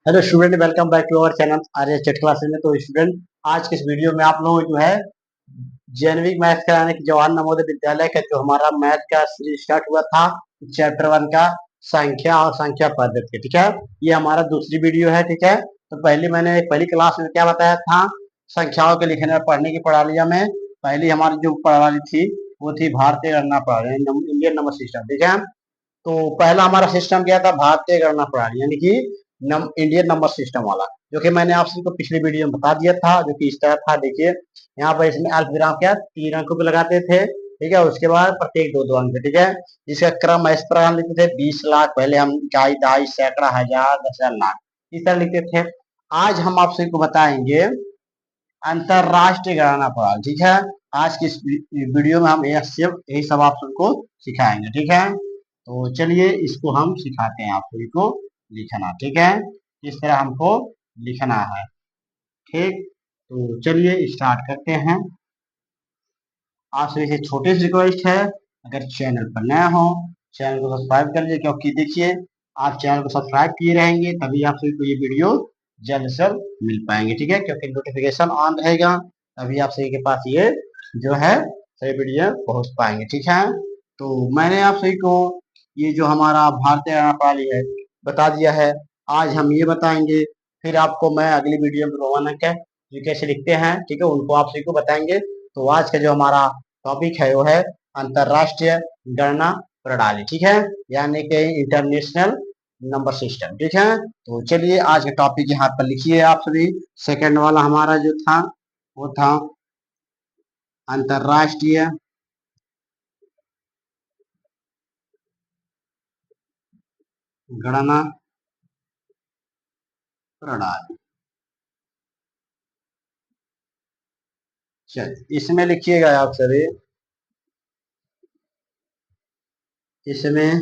Hello student, welcome back to our channel Arya chat classes में। तो student, आज के इस वीडियो में आप लोग जो है जेनविक मैथ कराने की जवाहर नवोदय विद्यालय का जो हमारा मैथ का सीरीज स्टार्ट हुआ था, चैप्टर 1 का संख्या और संख्या पद्धति। ठीक है, ये हमारा दूसरी वीडियो है। ठीक है, तो मैंने पहली क्लास में क्या बताया था, संख्याओं के लिखने और पढ़ने की प्रणालियों में पहली हमारी जो प्रणाली थी वो थी भारतीय गणना प्रणाली, इंडियन नंबर सिस्टम। ठीक है, तो पहला हमारा सिस्टम क्या था, भारतीय गणना प्रणाली यानी कि इंडियन नंबर सिस्टम वाला, जो कि मैंने आपसे को पिछले वीडियो में बता दिया था, जो कि इस तरह था। देखिए यहाँ पर इसमें अल्प विराम क्या 3 अंकों पे लगाते थे। ठीक है, उसके बाद प्रत्येक दो दो अंक। ठीक है, जिसका क्रम इस प्रकार लिखते थे, 20 लाख, पहले हम इकाई, दहाई, सैकड़ा, हजार, 10,000, लाख, इस तरह लिखते थे। आज हम आपसे को बताएंगे अंतरराष्ट्रीय गणना प्रणाली। ठीक है, आज की इस वीडियो में हम यही सब आप सबको सिखाएंगे। ठीक है, तो चलिए इसको हम सिखाते हैं आप सभी को लिखना। ठीक है, किस तरह हमको लिखना है। ठीक, तो चलिए स्टार्ट करते हैं। आप सभी से छोटी सी रिक्वेस्ट है, अगर चैनल पर नया हो चैनल को सब्सक्राइब कर लीजिए, क्योंकि देखिए आप चैनल को सब्सक्राइब किए रहेंगे तभी आप सभी को ये वीडियो जल्द से जल्द मिल पाएंगे। ठीक है, क्योंकि नोटिफिकेशन ऑन रहेगा तभी आप सभी के पास ये जो है सही वीडियो पहुंच पाएंगे। ठीक है, तो मैंने आप सभी को ये जो हमारा भारतीय गणना प्रणाली है बता दिया है। आज हम ये बताएंगे, फिर आपको मैं अगली वीडियो में रोमन अंक है ये कैसे लिखते हैं, ठीक है, उनको आप सभी को बताएंगे। तो आज का जो हमारा टॉपिक है वो है अंतरराष्ट्रीय गणना प्रणाली। ठीक है, यानी कि इंटरनेशनल नंबर सिस्टम। ठीक है, तो चलिए आज का टॉपिक यहाँ पर लिखिए आप सभी। सेकंड वाला हमारा जो था वो था अंतरराष्ट्रीय गणना प्रणाली। चलिए इसमें लिखिएगा आप सभी, इसमें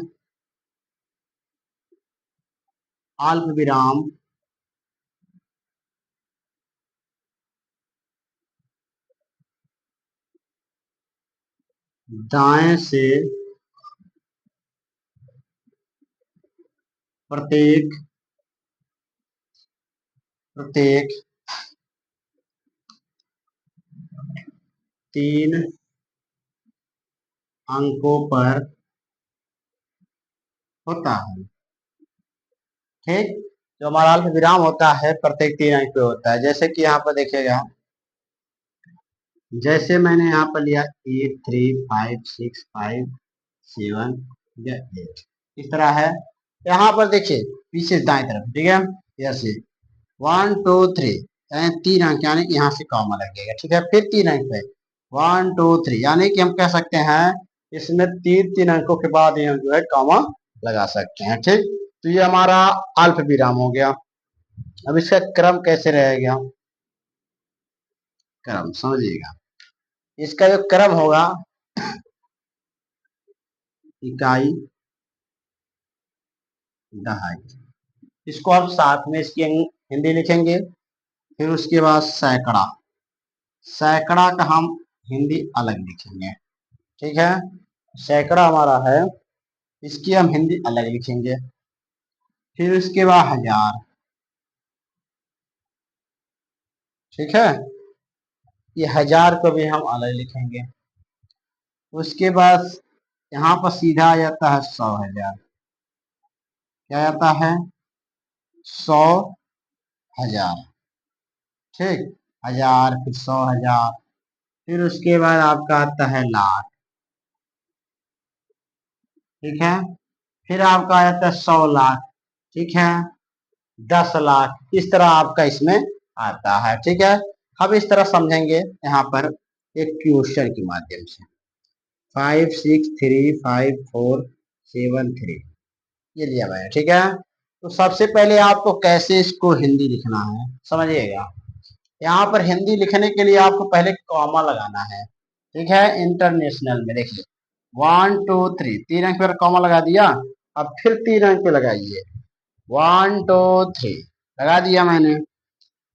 अल्प विराम दाएं से प्रत्येक प्रत्येक 3 अंकों पर होता है। ठीक, जो हमारा अल्प विराम होता है प्रत्येक 3 अंक पे होता है। जैसे कि यहाँ पर देखिएगा, जैसे मैंने यहाँ पर लिया 8, 3, 5, 6, 5, 7 या 8, इस तरह है। यहाँ पर देखिए पीछे दाएं तरफ, ठीक है, ऐसे 1, 2, 3 3 अंक, यानी कि यहाँ से कॉमा लगेगा। ठीक है, फिर 3 अंक पे 1, 2, 3, यानी कि हम कह सकते हैं इसमें तीन तीन अंकों के बाद हम जो है कॉमा लगा सकते हैं। ठीक, तो ये हमारा अल्प विराम हो गया। अब इसका क्रम कैसे रहेगा, क्रम समझिएगा। इसका जो क्रम होगा, इकाई, दहाई, इसको हम साथ में इसकी हिंदी लिखेंगे। फिर उसके बाद सैकड़ा, सैकड़ा का हम हिंदी अलग लिखेंगे। ठीक है, सैकड़ा हमारा है, इसकी हम हिंदी अलग लिखेंगे। फिर उसके बाद हजार। ठीक है, ये हजार को भी हम अलग लिखेंगे। उसके बाद यहाँ पर सीधा आ जाता है 100,000। क्या आता है, 100,000। ठीक, हजार, फिर 100,000, फिर उसके बाद आपका आता है लाख। ठीक है, फिर आपका आ जाता है 100 लाख। ठीक है, 10 लाख, इस तरह आपका इसमें आता है। ठीक है, हम इस तरह समझेंगे यहाँ पर एक क्वेश्चन के माध्यम से। 5, 6, 3, 5, 4, 7, 3 ये लिया मैंने। ठीक है, तो सबसे पहले आपको कैसे इसको हिंदी लिखना है समझिएगा। यहाँ पर हिंदी लिखने के लिए आपको पहले कॉमा लगाना है। ठीक है, इंटरनेशनल में देखिए 1, 2, 3, 3 अंक पर कॉमा लगा दिया। अब फिर 3 अंक पे लगाइए, 1, 2, 3 लगा दिया मैंने।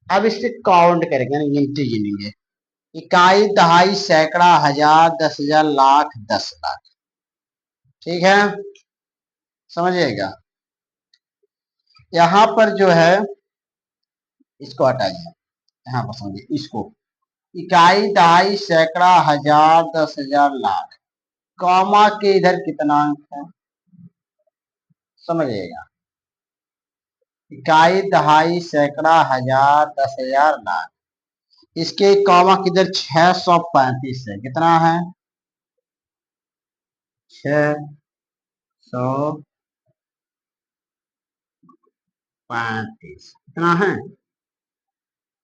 अब इससे काउंट करेंगे, गिनती गिनेंगे। इकाई, दहाई, सैकड़ा, हजार, 10,000, लाख, 10 लाख। ठीक है, समझिएगा। यहाँ पर जो है इसको हटाइए, यहाँ पर समझिए इसको। इकाई, दहाई, सैकड़ा, हजार, 10,000, लाख। कॉमा के इधर कितना अंक है समझिएगा। इकाई, दहाई, सैकड़ा, हजार, 10,000, लाख। इसके कॉमा किधर 635 है, कितना है 635, कितना है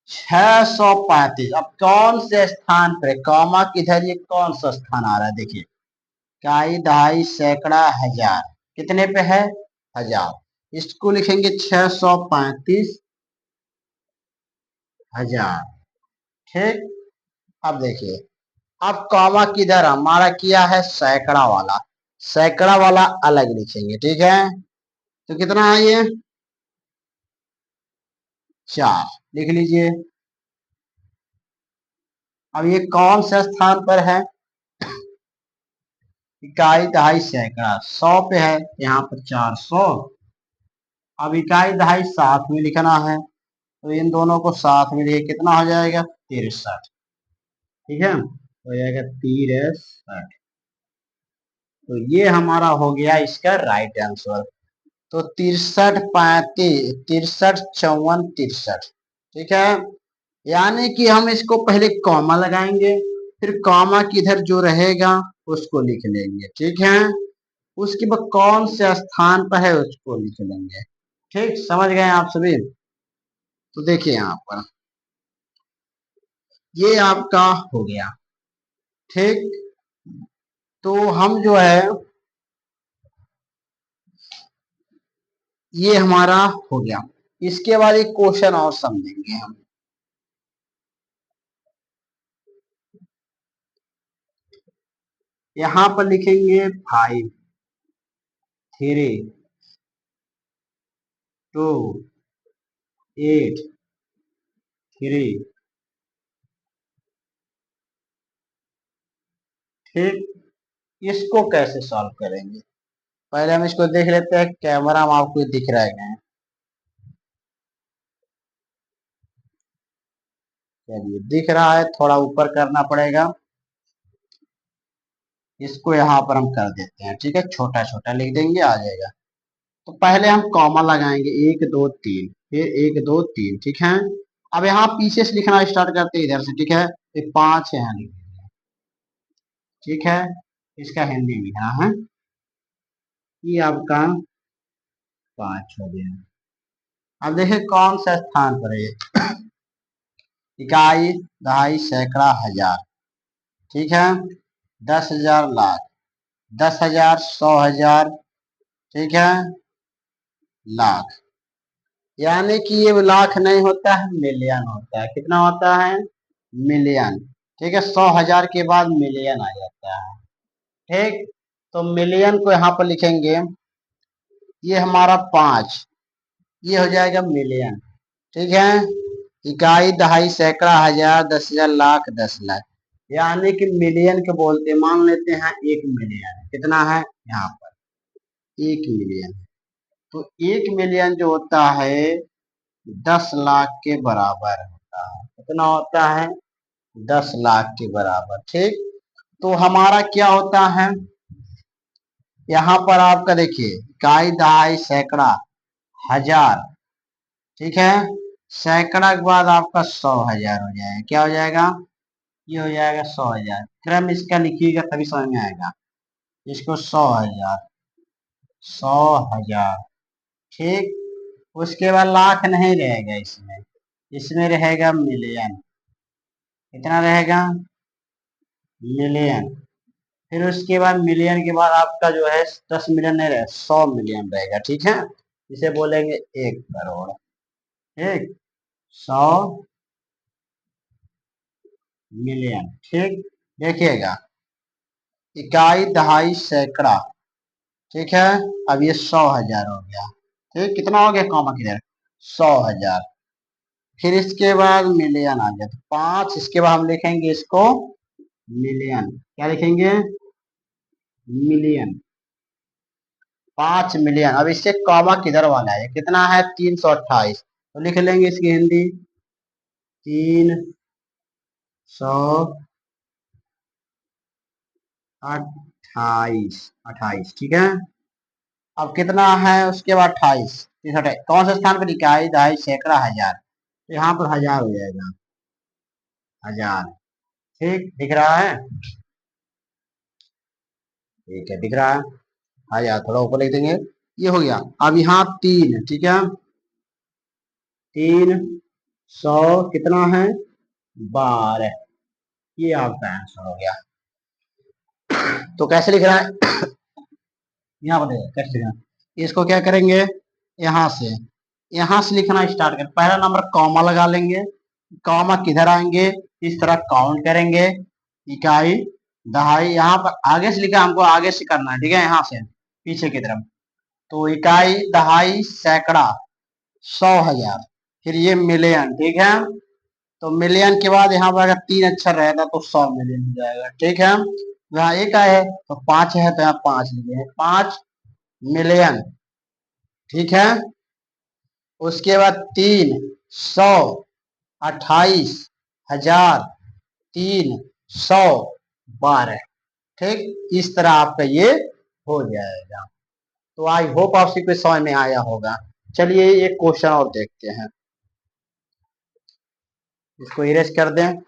635। अब कौन से स्थान पर कॉमा किधर, ये कौन सा स्थान आ रहा है देखिए। इकाई, दहाई, सैकड़ा, हजार, कितने पे है 1000। इसको लिखेंगे 635,000, ठीक। अब देखिए, अब कॉमा किधर हमारा किया है सैकड़ा वाला, सैकड़ा वाला अलग लिखेंगे, ठीक है। तो कितना है ये 4, लिख लीजिए। अब ये कौन से स्थान पर है, इकाई, दहाई, सैकड़ा 100 पे है, यहाँ पर 400। अब इकाई, दहाई साथ में लिखना है, तो इन दोनों को साथ में लिखे, कितना हो जाएगा 63, ठीक है, हो जाएगा 63। तो ये हमारा हो गया इसका राइट आंसर। तो 63, 35, 63, 54, 63, ठीक है। यानी कि हम इसको पहले कॉमा लगाएंगे, फिर कॉमा किधर जो रहेगा उसको लिख लेंगे, ठीक है। उसके बाद कौन से स्थान पर है उसको लिख लेंगे, ठीक। समझ गए आप सभी। तो देखिए यहाँ पर ये आपका हो गया, ठीक। तो हम जो है ये हमारा हो गया। इसके बाद एक क्वेश्चन और समझेंगे हम। यहां पर लिखेंगे 5, 3, 2, 8, 3, ठीक। इसको कैसे सॉल्व करेंगे, पहले हम इसको देख लेते हैं। कैमरा में आपको दिख रहा है, चलिए दिख रहा है, थोड़ा ऊपर करना पड़ेगा। इसको यहाँ पर हम कर देते हैं, ठीक है, छोटा छोटा लिख देंगे, आ जाएगा। तो पहले हम कॉमा लगाएंगे, 1 2 3, फिर 1 2 3, ठीक है। अब यहाँ पीछे से लिखना स्टार्ट करते हैं इधर से, ठीक है। फिर 5 है यहाँ लिख देंगे, ठीक है। इसका हिंदी में लिखना है, ये आपका 5 हो गया। अब देखिए कौन सा स्थान पर है ये। इकाई, दहाई, सैकड़ा, हजार, ठीक है। 10,000, लाख। 10,000, 100,000, ठीक है, लाख। यानी कि ये लाख नहीं होता है, मिलियन होता है। कितना होता है मिलियन, ठीक है। 100,000 के बाद मिलियन आ जाता है, ठीक। तो मिलियन को यहाँ पर लिखेंगे, ये हमारा 5, ये हो जाएगा मिलियन, ठीक है। इकाई, दहाई, सैकड़ा, हजार, 10,000, लाख, 10 लाख। यानी कि मिलियन के बोलते मान लेते हैं 1 मिलियन, कितना है यहाँ पर 1 मिलियन। तो 1 मिलियन जो होता है 10 लाख के बराबर होता है। कितना होता है 10 लाख के बराबर, ठीक। तो हमारा क्या होता है यहाँ पर आपका देखिए, इकाई, दहाई, सैकड़ा, हजार, ठीक है। सैकड़ा के बाद आपका 100,000 हो जाएगा, क्या हो जाएगा ये हो जाएगा 100,000। क्रम इसका लिखिएगा तभी समझ में आएगा। इसको 100,000, 100,000, ठीक। उसके बाद लाख नहीं रहेगा इसमें, इसमें रहेगा मिलियन। कितना रहेगा मिलियन। फिर उसके बाद मिलियन के बाद आपका जो है 10 मिलियन नहीं रहेगा, 100 मिलियन रहेगा, ठीक है। इसे बोलेंगे 1 करोड़, ठीक। 100 मिलियन, ठीक। देखिएगा, इकाई, दहाई, सैकड़ा, ठीक है। अब ये 100,000 हो गया, ठीक। कितना हो गया कॉमा किधर 100,000। फिर इसके बाद मिलियन आ गया, तो 5। इसके बाद हम लिखेंगे इसको मिलियन, क्या लिखेंगे मिलियन, 5 मिलियन। अब इससे कॉमा किधर वाला है, कितना है 328। तो लिख लेंगे इसकी हिंदी 328, 28 ठीक है। अब कितना है उसके बाद 28, कौन से स्थान पर इकाई, दहाई, सैकड़ा, हजार, तो यहाँ पर हजार हो जाएगा, हजार। ठीक दिख रहा है, ठीक है दिख रहा है, हजार थोड़ा ऊपर लिख देंगे, ये हो गया। अब यहाँ 3 ठीक है, 300 कितना है 12, ये आपका आंसर हो गया। तो कैसे लिख रहा है यहाँ बताइए कैसे लिखना, इसको क्या करेंगे, यहाँ से लिखना स्टार्ट कर, पहला नंबर कॉमा लगा लेंगे, कॉमा किधर आएंगे, इस तरह काउंट करेंगे, इकाई, दहाई, यहाँ पर आगे से लिखा हमको आगे से करना है, ठीक है, यहाँ से पीछे की तरफ, तो इकाई, दहाई, सैकड़ा, 100, हजार, फिर ये मिलियन, ठीक है। तो मिलियन के बाद यहाँ पर अगर 3 अक्षर रहेगा तो 100 मिलियन हो जाएगा, ठीक है। यहाँ एक है तो 5 है, तो यहाँ 5 लिखे हैं, 5 मिलियन, ठीक है। उसके बाद 328,000, 312, ठीक, इस तरह आपका ये हो जाएगा। तो आई होप आपसे कोई समझ में आया होगा। चलिए एक क्वेश्चन और देखते हैं, इसको इरेज कर दें।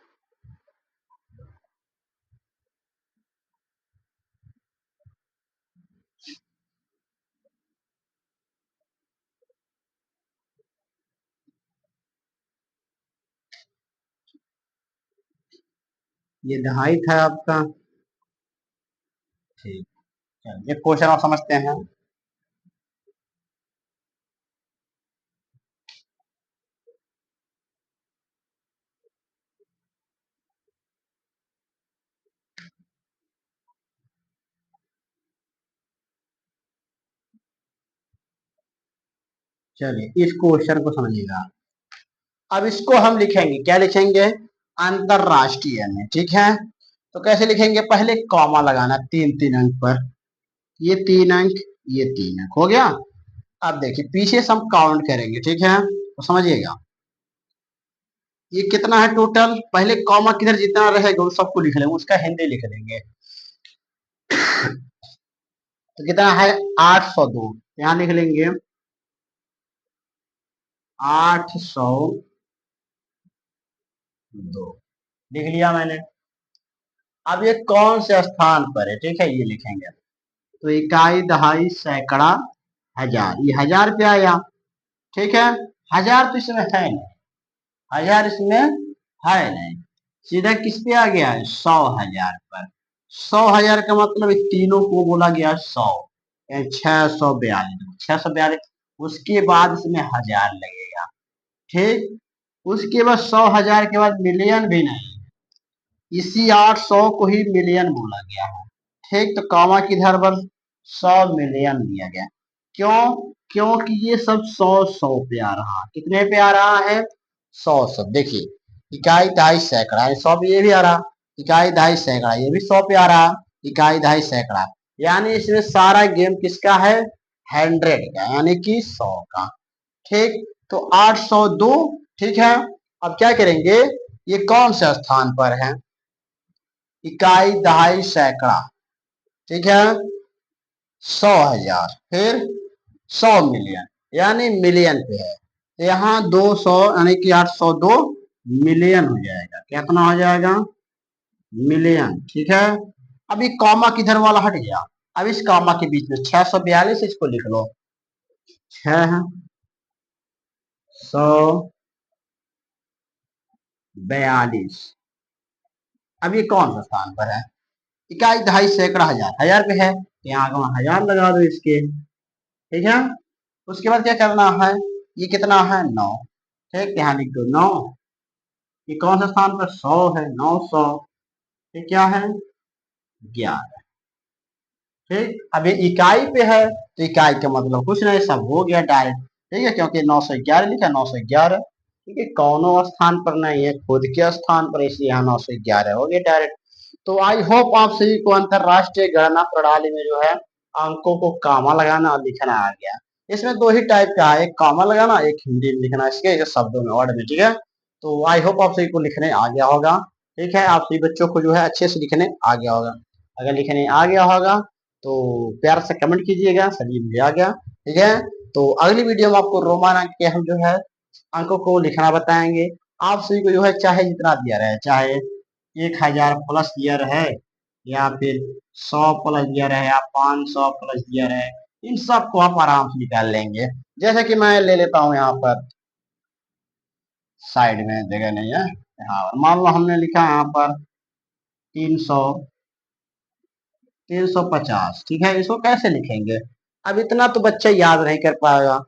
ये दहाई था आपका, ठीक, चलिए क्वेश्चन और समझते हैं। चलिए इस क्वेश्चन को समझिएगा। अब इसको हम लिखेंगे, क्या लिखेंगे, अंतरराष्ट्रीय में, ठीक है। तो कैसे लिखेंगे, पहले कॉमा लगाना 3 3 अंक पर, ये 3 अंक, ये 3 अंक हो गया। अब देखिए पीछे से हम काउंट करेंगे, ठीक है, तो समझिएगा ये कितना है टोटल, पहले कॉमा किधर जितना रहेगा उन सबको लिख लेंगे, उसका हिंदी लिख लेंगे। तो कितना है 802, यहाँ लिख लेंगे 802, लिख लिया मैंने। अब ये कौन से स्थान पर है, ठीक है, ये लिखेंगे। तो इकाई, दहाई, सैकड़ा, हजार, ये हजार पे आया, ठीक है। हजार तो इसमें है नहीं, हजार इसमें है नहीं, सीधा किस पे आ गया है, 100,000 पर। 100,000 का मतलब इन तीनों को बोला गया 100, 642, 642, उसके बाद इसमें हजार लगेगा, ठीक। उसके बाद 100,000 के बाद मिलियन भी नहीं, इसी 800 को ही मिलियन बोला गया है, ठीक। तो कामा किधर पर 100 मिलियन दिया गया, क्यों, क्योंकि ये सब 100 100 पे आ रहा है, कितने पे आ रहा है, 100 100, देखिए इकाई, दहाई, सैकड़ा, 100 भी ये भी आ रहा, इकाई, दहाई, सैकड़ा, ये भी 100 पे आ रहा, इकाई, दहाई, सैकड़ा, यानी इसमें सारा गेम किसका है, 100 का, यानी कि 100 का, ठीक। तो 802, ठीक है। अब क्या करेंगे, ये कौन से स्थान पर है, इकाई, दहाई, सैकड़ा, ठीक है, 100,000, फिर 100 मिलियन, यानी मिलियन पे है, तो यहाँ 200 यानी कि 802 मिलियन हो जाएगा, कितना हो जाएगा, मिलियन, ठीक है। अभी कॉमा किधर वाला हट गया, अब इस कॉमा के बीच में 642, इसको लिख लो, 642, अब ये कौन सा स्थान पर है, इकाई, दहाई, सैकड़ा, हजार, हजार पे है, तो यहाँ आगे हजार लगा दो इसके, ठीक है। उसके बाद क्या करना है, ये कितना है 9, ठीक, यहाँ लिख दो 9, ये कौन सा स्थान पर 100 है, 900, ये क्या है 11, ठीक। अब ये इकाई पे है तो इकाई का मतलब कुछ नहीं, सब हो गया डायरेक्ट, ठीक है, क्योंकि 911 लिखा, 911, ठीक है, कौनो स्थान पर नहीं है, खुद के स्थान पर, इसलिए यहाँ 911 हो गया डायरेक्ट। तो आई होप आप सभी को अंतरराष्ट्रीय गणना प्रणाली में जो है अंकों को कामा लगाना और लिखना आ गया। इसमें दो ही टाइप का है, एक कॉमन लगाना, एक हिंदी में लिखना, इसके शब्दों में, वर्ड में, ठीक है। तो आई होप आप सभी को लिखने आ गया होगा, ठीक है। आप सभी बच्चों को जो है अच्छे से लिखने आ गया होगा। अगर लिखने आ गया होगा तो प्यार से कमेंट कीजिएगा, सभी मुझे आ गया, ठीक है। तो अगली वीडियो में आपको रोमान अंक के हम जो है अंकों को लिखना बताएंगे। आप सभी को जो है चाहे जितना दिया रहे, चाहे 1000 प्लस दिया रहे, या फिर 100 प्लस दिया रहे, या 500 प्लस दिया रहे, इन सब को आप आराम से निकाल लेंगे। जैसे कि मैं ले लेता हूँ यहाँ पर, साइड में जगह नहीं है, यहाँ मान लो हमने लिखा यहाँ पर 300, 350, ठीक है। इसको कैसे लिखेंगे? अब इतना तो बच्चा याद नहीं कर पाएगा,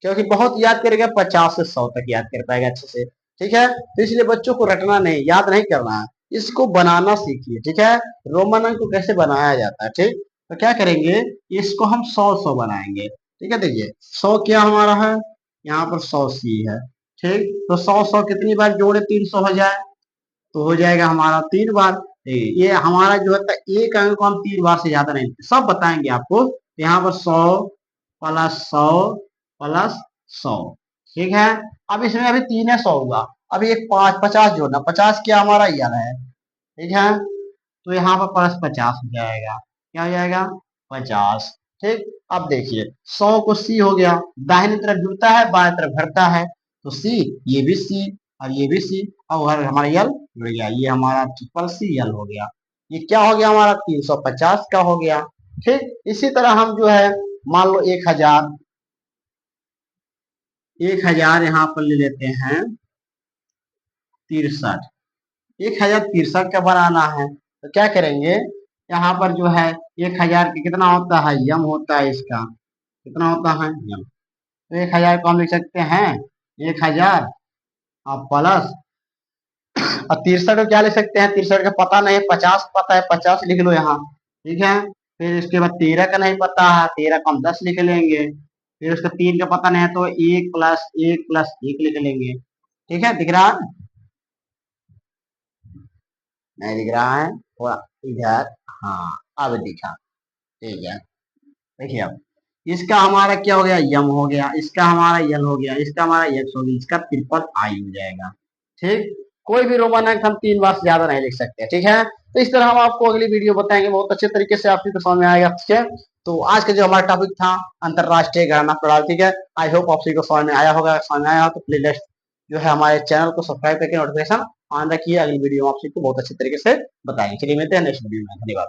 क्योंकि बहुत याद करेगा 50 से 100 तक याद कर पाएगा अच्छे से, ठीक है। तो इसलिए बच्चों को रटना नहीं, याद नहीं करना है, इसको बनाना सीखिए, ठीक है। रोमन अंक को कैसे बनाया जाता है, ठीक। तो क्या करेंगे, इसको हम 100 बनाएंगे, ठीक है। देखिए 100 क्या हमारा है, यहाँ पर 100 सी है, ठीक। तो 100 कितनी बार जोड़े 300 हो जाए, तो हो जाएगा हमारा 3 बार। ये हमारा जो है एक अंक को हम 3 बार से ज्यादा नहीं, सब बताएंगे आपको। यहाँ पर 100 + 100 + 100, ठीक है। अब इसमें अभी 3 है 100 हुआ, अभी एक 50 जोड़ना, 50 क्या हमारा यल है, ठीक है। तो यहाँ पर +50 हो जाएगा, क्या हो जाएगा, 50, ठीक। अब देखिए 100 को सी हो गया, दाहिनी तरफ जुड़ता है, बाएं तरफ घटता है, तो सी, ये भी सी, और ये भी सी, और हमारा यल जुड़ गया, ये हमारा +C यल हो गया। ये क्या हो गया हमारा, 350 का हो गया, ठीक। इसी तरह हम जो है मान लो 1000, 1000 यहाँ पर ले लेते हैं 63, 1063 का बनाना है, तो क्या करेंगे, यहाँ पर जो है 1000 के कितना होता है, यम होता है इसका, कितना होता है, यम। तो 1000 को हम लिख सकते हैं 1000 और प्लस, और 63 को क्या लिख सकते हैं, 63 का पता नहीं, 50 पता है, 50 लिख लो यहाँ, ठीक है। फिर इसके बाद 13 का नहीं पता है, 13 को हम 10 लिख लेंगे। फिर उसका 3 का पता नहीं है, तो 1 + 1 + 1 लिख लेंगे, ठीक है। दिख रहा है, नहीं दिख रहा है, थोड़ा इधर, हाँ अब दिखा, ठीक है। देखिए अब इसका हमारा क्या हो गया, यम हो गया, इसका हमारा यल हो गया, इसका हमारा यक्स हो गया, इसका ट्रिपल आई हो जाएगा, ठीक। कोई भी रोमन अंक हम 3 बार से ज्यादा नहीं लिख सकते, ठीक है। तो इस तरह हम आपको अगली वीडियो बताएंगे, बहुत अच्छे तरीके से आपको समझ में आएगा, ठीक है। तो आज का जो हमारा टॉपिक था अंतरराष्ट्रीय गणना प्रणाली, ठीक है। आई होप आप सभी को समझ में आया होगा, समझ में आया हो तो प्लेलिस्ट जो है हमारे चैनल को सब्सक्राइब करके नोटिफिकेशन ऑन रखिए। अगली वीडियो में आप सबको बहुत अच्छे तरीके से बताएंगे। चलिए मिलते हैं नेक्स्ट वीडियो में, धन्यवाद।